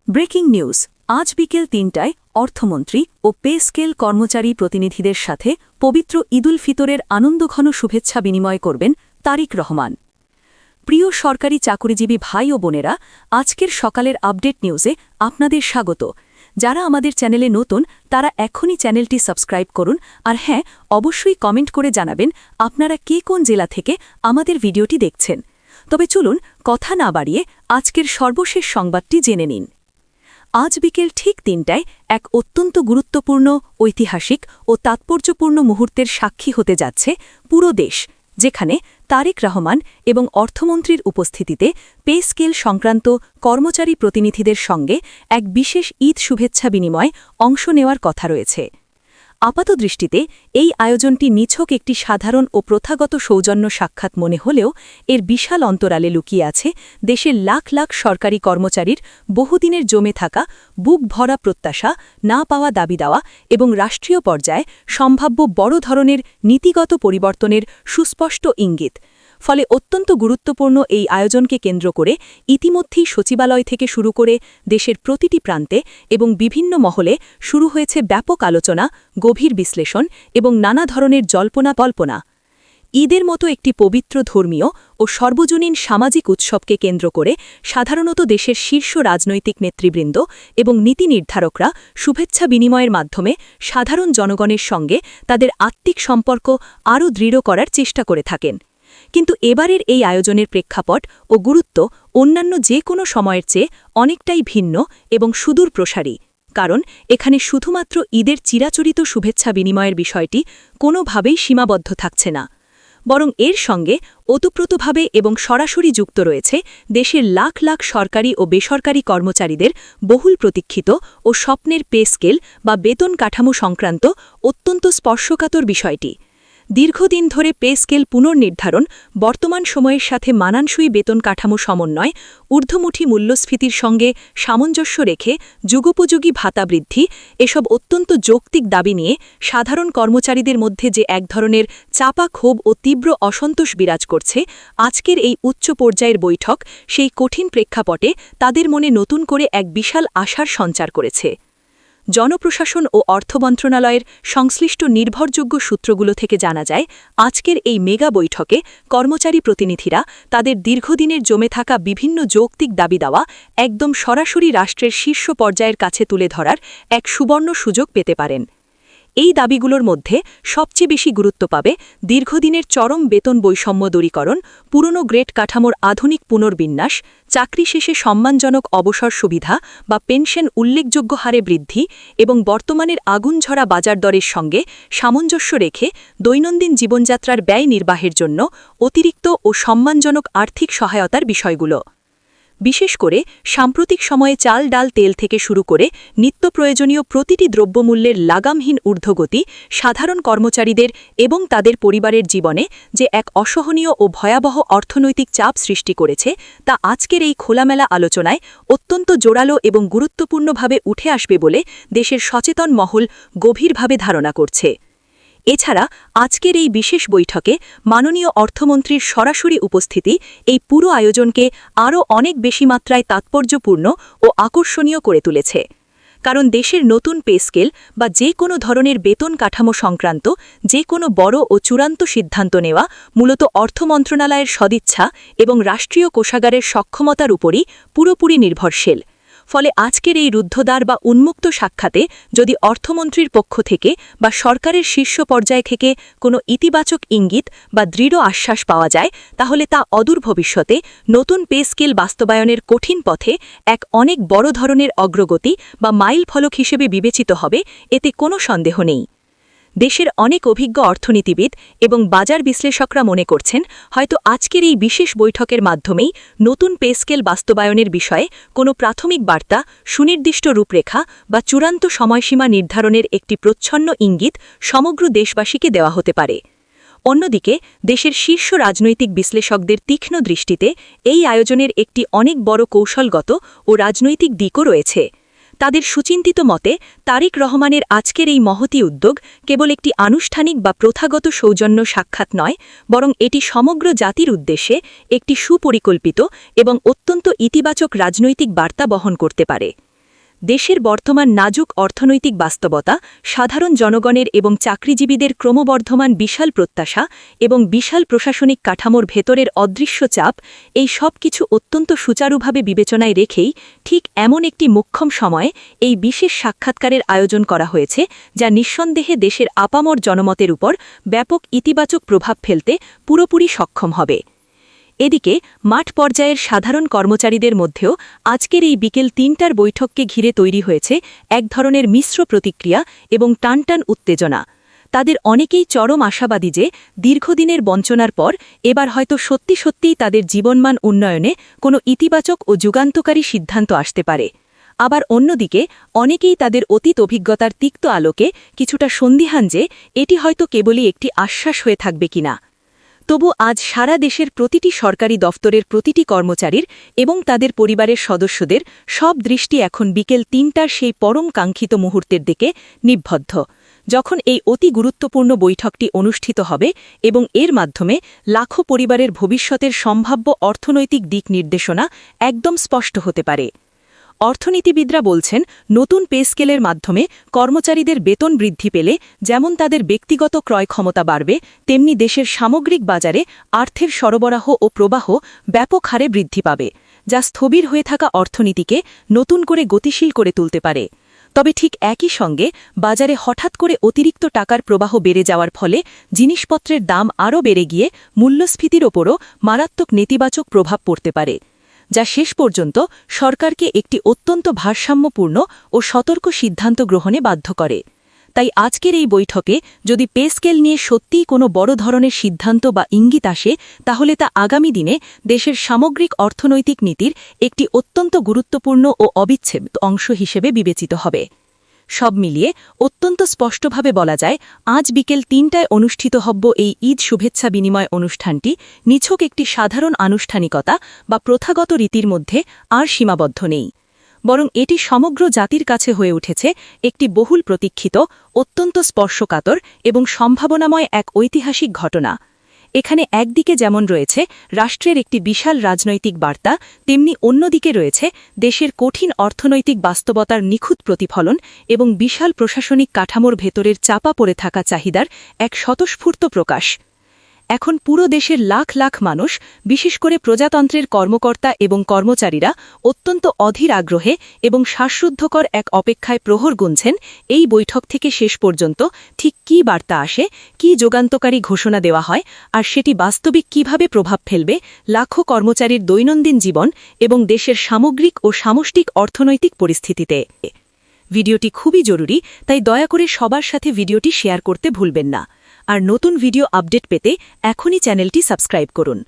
Breaking news আজ বিকেল ৩টায় অর্থমন্ত্রী ও পে স্কেল কর্মচারী প্রতিনিধিদের সাথে পবিত্র ঈদুল ফিতরের আনন্দঘন শুভেচ্ছা বিনিময় করবেন তারিক রহমান। প্রিয় সরকারি চাকুরিজীবী ভাই ও বোনেরা, আজকের সকালের আপডেট নিউজে আপনাদের স্বাগত। যারা আমাদের চ্যানেলে নতুন তারা এখনই চ্যানেলটি সাবস্ক্রাইব করুন, আর হ্যাঁ, অবশ্যই কমেন্ট করে জানাবেন আপনারা কে কোন জেলা থেকে আমাদের ভিডিওটি দেখছেন। তবে চলুন কথা না বাড়িয়ে আজকের সর্বশেষ সংবাদটি জেনে নিন। আজ বিকেল ঠিক ৩টায় এক অত্যন্ত গুরুত্বপূর্ণ, ঐতিহাসিক ও তাৎপর্যপূর্ণ মুহূর্তের সাক্ষী হতে যাচ্ছে পুরো দেশ, যেখানে তারিক রহমান এবং অর্থমন্ত্রীর উপস্থিতিতে পে স্কেল সংক্রান্ত কর্মচারী প্রতিনিধিদের সঙ্গে এক বিশেষ ঈদ শুভেচ্ছা বিনিময়ে অংশ নেওয়ার কথা রয়েছে। আপাতদৃষ্টিতে এই আয়োজনটি নিছক একটি সাধারণ ও প্রথাগত সৌজন্য সাক্ষাৎ মনে হলেও এর বিশাল অন্তরালে লুকিয়ে আছে দেশের লাখ লাখ সরকারি কর্মচারীর বহুদিনের জমে থাকা বুক ভরা প্রত্যাশা, না পাওয়া দাবি দেওয়া এবং রাষ্ট্রীয় পর্যায়ে সম্ভাব্য বড় ধরনের নীতিগত পরিবর্তনের সুস্পষ্ট ইঙ্গিত। ফলে অত্যন্ত গুরুত্বপূর্ণ এই আয়োজনকে কেন্দ্র করে ইতিমধ্যেই সচিবালয় থেকে শুরু করে দেশের প্রতিটি প্রান্তে এবং বিভিন্ন মহলে শুরু হয়েছে ব্যাপক আলোচনা, গভীর বিশ্লেষণ এবং নানা ধরনের জল্পনা-কল্পনা। ঈদের মতো একটি পবিত্র ধর্মীয় ও সর্বজনীন সামাজিক উৎসবকে কেন্দ্র করে সাধারণত দেশের শীর্ষ রাজনৈতিক নেতৃবৃন্দ এবং নীতি নির্ধারকরা শুভেচ্ছা বিনিময়ের মাধ্যমে সাধারণ জনগণের সঙ্গে তাদের আত্মিক সম্পর্ক আরও দৃঢ় করার চেষ্টা করে থাকেন। কিন্তু এবারের এই আয়োজনের প্রেক্ষাপট ও গুরুত্ব অন্যান্য যে কোনো সময়ের চেয়ে অনেকটাই ভিন্ন এবং সুদূর প্রসারী, কারণ এখানে শুধুমাত্র ঈদের চিরাচরিত শুভেচ্ছা বিনিময়ের বিষয়টি কোনোভাবেই সীমাবদ্ধ থাকছে না, বরং এর সঙ্গে ওতপ্রোতভাবে এবং সরাসরি যুক্ত রয়েছে দেশের লাখ লাখ সরকারি ও বেসরকারি কর্মচারীদের বহুল প্রতীক্ষিত ও স্বপ্নের পে স্কেল বা বেতন কাঠামো সংক্রান্ত অত্যন্ত স্পর্শকাতর বিষয়টি। দীর্ঘদিন ধরে পে স্কেল পুনর্নির্ধারণ, বর্তমান সময়ের সাথে মানানসই বেতন কাঠামো সমন্বয়, ঊর্ধ্বমুখী মূল্যস্ফীতির সঙ্গে সামঞ্জস্য রেখে যুগোপযোগী ভাতা বৃদ্ধি, এসব অত্যন্ত যৌক্তিক দাবি নিয়ে সাধারণ কর্মচারীদের মধ্যে যে এক ধরনের চাপা ক্ষোভ ও তীব্র অসন্তোষ বিরাজ করছে, আজকের এই উচ্চ পর্যায়ের বৈঠক সেই কঠিন প্রেক্ষাপটে তাদের মনে নতুন করে এক বিশাল আশার সঞ্চার করেছে। জনপ্রশাসন ও অর্থ মন্ত্রণালয়ের সংশ্লিষ্ট নির্ভরযোগ্য সূত্রগুলো থেকে জানা যায়, আজকের এই মেগা বৈঠকে কর্মচারী প্রতিনিধিরা তাদের দীর্ঘদিনের জমে থাকা বিভিন্ন যৌক্তিক দাবি দেওয়া একদম সরাসরি রাষ্ট্রের শীর্ষ পর্যায়ের কাছে তুলে ধরার এক সুবর্ণ সুযোগ পেতে পারেন। এই দাবিগুলোর মধ্যে সবচেয়ে বেশি গুরুত্ব পাবে দীর্ঘদিনের চরম বেতন বৈষম্য দূরীকরণ, পুরনো গ্রেড কাঠামোর আধুনিক পুনর্বিন্যাস, চাকরি শেষে সম্মানজনক অবসর সুবিধা বা পেনশন উল্লেখযোগ্য হারে বৃদ্ধি এবং বর্তমানের আগুনঝরা বাজার দরের সঙ্গে সামঞ্জস্য রেখে দৈনন্দিন জীবনযাত্রার ব্যয় নির্বাহের জন্য অতিরিক্ত ও সম্মানজনক আর্থিক সহায়তার বিষয়গুলো। বিশেষ করে সাম্প্রতিক সময়ে চাল, ডাল, তেল থেকে শুরু করে নিত্য প্রয়োজনীয় প্রতিটি দ্রব্যমূল্যের লাগামহীন ঊর্ধ্বগতি সাধারণ কর্মচারীদের এবং তাদের পরিবারের জীবনে যে এক অসহনীয় ও ভয়াবহ অর্থনৈতিক চাপ সৃষ্টি করেছে, তা আজকের এই খোলামেলা আলোচনায় অত্যন্ত জোরালো এবং গুরুত্বপূর্ণভাবে উঠে আসবে বলে দেশের সচেতন মহল গভীরভাবে ধারণা করছে। এছাড়া আজকের এই বিশেষ বৈঠকে মাননীয় অর্থমন্ত্রীর সরাসরি উপস্থিতি এই পুরো আয়োজনকে আরও অনেক বেশি মাত্রায় তাৎপর্যপূর্ণ ও আকর্ষণীয় করে তুলেছে, কারণ দেশের নতুন পে স্কেল বা যে কোনো ধরনের বেতন কাঠামো সংক্রান্ত যে কোনো বড় ও চূড়ান্ত সিদ্ধান্ত নেওয়া মূলত অর্থ মন্ত্রণালয়ের সদিচ্ছা এবং রাষ্ট্রীয় কোষাগারের সক্ষমতার উপরই পুরোপুরি নির্ভরশীল। ফলে আজকের এই রুদ্ধদ্বার বা উন্মুক্ত সাক্ষাতে যদি অর্থমন্ত্রীর পক্ষ থেকে বা সরকারের শীর্ষ পর্যায় থেকে কোনো ইতিবাচক ইঙ্গিত বা দৃঢ় আশ্বাস পাওয়া যায়, তাহলে তা অদূর ভবিষ্যতে নতুন পে স্কেল বাস্তবায়নের কঠিন পথে এক অনেক বড় ধরনের অগ্রগতি বা মাইল ফলক হিসেবে বিবেচিত হবে, এতে কোনো সন্দেহ নেই। দেশের অনেক অভিজ্ঞ অর্থনীতিবিদ এবং বাজার বিশ্লেষকরা মনে করছেন, হয়তো আজকের এই বিশেষ বৈঠকের মাধ্যমেই নতুন পে স্কেল বাস্তবায়নের বিষয়ে কোনো প্রাথমিক বার্তা, সুনির্দিষ্ট রূপরেখা বা চূড়ান্ত সময়সীমা নির্ধারণের একটি প্রচ্ছন্ন ইঙ্গিত সমগ্র দেশবাসীকে দেওয়া হতে পারে। অন্যদিকে দেশের শীর্ষ রাজনৈতিক বিশ্লেষকদের তীক্ষ্ণ দৃষ্টিতে এই আয়োজনের একটি অনেক বড় কৌশলগত ও রাজনৈতিক দিকও রয়েছে। তাদের সুচিন্তিত মতে তারিক রহমানের আজকের এই মহতী উদ্যোগ কেবল একটি আনুষ্ঠানিক বা প্রথাগত সৌজন্য সাক্ষাৎ নয়, বরং এটি সমগ্র জাতির উদ্দেশ্যে একটি সুপরিকল্পিত এবং অত্যন্ত ইতিবাচক রাজনৈতিক বার্তা বহন করতে পারে। দেশের বর্তমান নাজুক অর্থনৈতিক বাস্তবতা, সাধারণ জনগণের এবং চাকরিজীবীদের ক্রমবর্ধমান বিশাল প্রত্যাশা এবং বিশাল প্রশাসনিক কাঠামোর ভেতরের অদৃশ্য চাপ, এই সব কিছু অত্যন্ত সুচারুভাবে বিবেচনায় রেখেই ঠিক এমন একটি মোক্ষম সময়ে এই বিশেষ সাক্ষাৎকারের আয়োজন করা হয়েছে, যা নিঃসন্দেহে দেশের আপামর জনমতের উপর ব্যাপক ইতিবাচক প্রভাব ফেলতে পুরোপুরি সক্ষম হবে। এদিকে মাঠ পর্যায়ের সাধারণ কর্মচারীদের মধ্যেও আজকের এই বিকেল ৩টার বৈঠককে ঘিরে তৈরি হয়েছে এক ধরনের মিশ্র প্রতিক্রিয়া এবং টানটান উত্তেজনা। তাদের অনেকেই চরম আশাবাদী যে দীর্ঘদিনের বঞ্চনার পর এবার হয়তো সত্যি সত্যিই তাদের জীবনমান উন্নয়নে কোনো ইতিবাচক ও যুগান্তকারী সিদ্ধান্ত আসতে পারে। আবার অন্যদিকে অনেকেই তাদের অতীত অভিজ্ঞতার তিক্ত আলোকে কিছুটা সন্দিহান যে এটি হয়তো কেবলই একটি আশ্বাস হয়ে থাকবে কিনা। তবু আজ সারা দেশের প্রতিটি সরকারি দফতরের প্রতিটি কর্মচারীর এবং তাদের পরিবারের সদস্যদের সব দৃষ্টি এখন বিকেল ৩টার সেই পরম কাঙ্ক্ষিত মুহূর্তের দিকে নিবদ্ধ, যখন এই অতি গুরুত্বপূর্ণ বৈঠকটি অনুষ্ঠিত হবে এবং এর মাধ্যমে লাখো পরিবারের ভবিষ্যতের সম্ভাব্য অর্থনৈতিক দিক নির্দেশনা একদম স্পষ্ট হতে পারে। অর্থনীতিবিদরা বলছেন, নতুন পে স্কেলের মাধ্যমে কর্মচারীদের বেতন বৃদ্ধি পেলে যেমন তাদের ব্যক্তিগত ক্রয় ক্ষমতা বাড়বে, তেমনি দেশের সামগ্রিক বাজারে অর্থের সরবরাহ ও প্রবাহ ব্যাপক হারে বৃদ্ধি পাবে, যা স্থবির হয়ে থাকা অর্থনীতিকে নতুন করে গতিশীল করে তুলতে পারে। তবে ঠিক একই সঙ্গে বাজারে হঠাৎ করে অতিরিক্ত টাকার প্রবাহ বেড়ে যাওয়ার ফলে জিনিসপত্রের দাম আরও বেড়ে গিয়ে মূল্যস্ফীতির ওপরও মারাত্মক নেতিবাচক প্রভাব পড়তে পারে, যা শেষ পর্যন্ত সরকারকে একটি অত্যন্ত ভারসাম্যপূর্ণ ও সতর্ক সিদ্ধান্ত গ্রহণে বাধ্য করে। তাই আজকের এই বৈঠকে যদি পে স্কেল নিয়ে সত্যিই কোনো বড় ধরনের সিদ্ধান্ত বা ইঙ্গিত আসে, তাহলে তা আগামী দিনে দেশের সামগ্রিক অর্থনৈতিক নীতির একটি অত্যন্ত গুরুত্বপূর্ণ ও অবিচ্ছেদ্য অংশ হিসেবে বিবেচিত হবে। সব মিলিয়ে অত্যন্ত স্পষ্টভাবে বলা যায়, আজ বিকেল ৩টায় অনুষ্ঠিত হব্য এই ঈদ শুভেচ্ছা বিনিময় অনুষ্ঠানটি নিছক একটি সাধারণ আনুষ্ঠানিকতা বা প্রথাগত রীতির মধ্যে আর সীমাবদ্ধ নেই, বরং এটি সমগ্র জাতির কাছে হয়ে উঠেছে একটি বহুল প্রতীক্ষিত, অত্যন্ত স্পর্শকাতর এবং সম্ভাবনাময় এক ঐতিহাসিক ঘটনা। এখানে একদিকে যেমন রয়েছে রাষ্ট্রের একটি বিশাল রাজনৈতিক বার্তা, তেমনি অন্যদিকে রয়েছে দেশের কঠিন অর্থনৈতিক বাস্তবতার নিখুঁত প্রতিফলন এবং বিশাল প্রশাসনিক কাঠামোর ভেতরের চাপা পড়ে থাকা চাহিদার এক স্বতঃস্ফূর্ত প্রকাশ। এখন পুরো দেশের লাখ লাখ মানুষ, বিশেষ করে প্রজাতন্ত্রের কর্মকর্তা এবং কর্মচারীরা অত্যন্ত অধীর আগ্রহে এবং শ্বাসরুদ্ধকর এক অপেক্ষায় প্রহর গুনছেন এই বৈঠক থেকে শেষ পর্যন্ত ঠিক কী বার্তা আসে, কী যুগান্তকারী ঘোষণা দেওয়া হয়, আর সেটি বাস্তবিক কিভাবে প্রভাব ফেলবে লাখো কর্মচারীর দৈনন্দিন জীবন এবং দেশের সামগ্রিক ও সামষ্টিক অর্থনৈতিক পরিস্থিতিতে। ভিডিওটি খুবই জরুরি, তাই দয়া করে সবার সাথে ভিডিওটি শেয়ার করতে ভুলবেন না। আর নতুন ভিডিও আপডেট পেতে এখনই চ্যানেলটি সাবস্ক্রাইব করুন।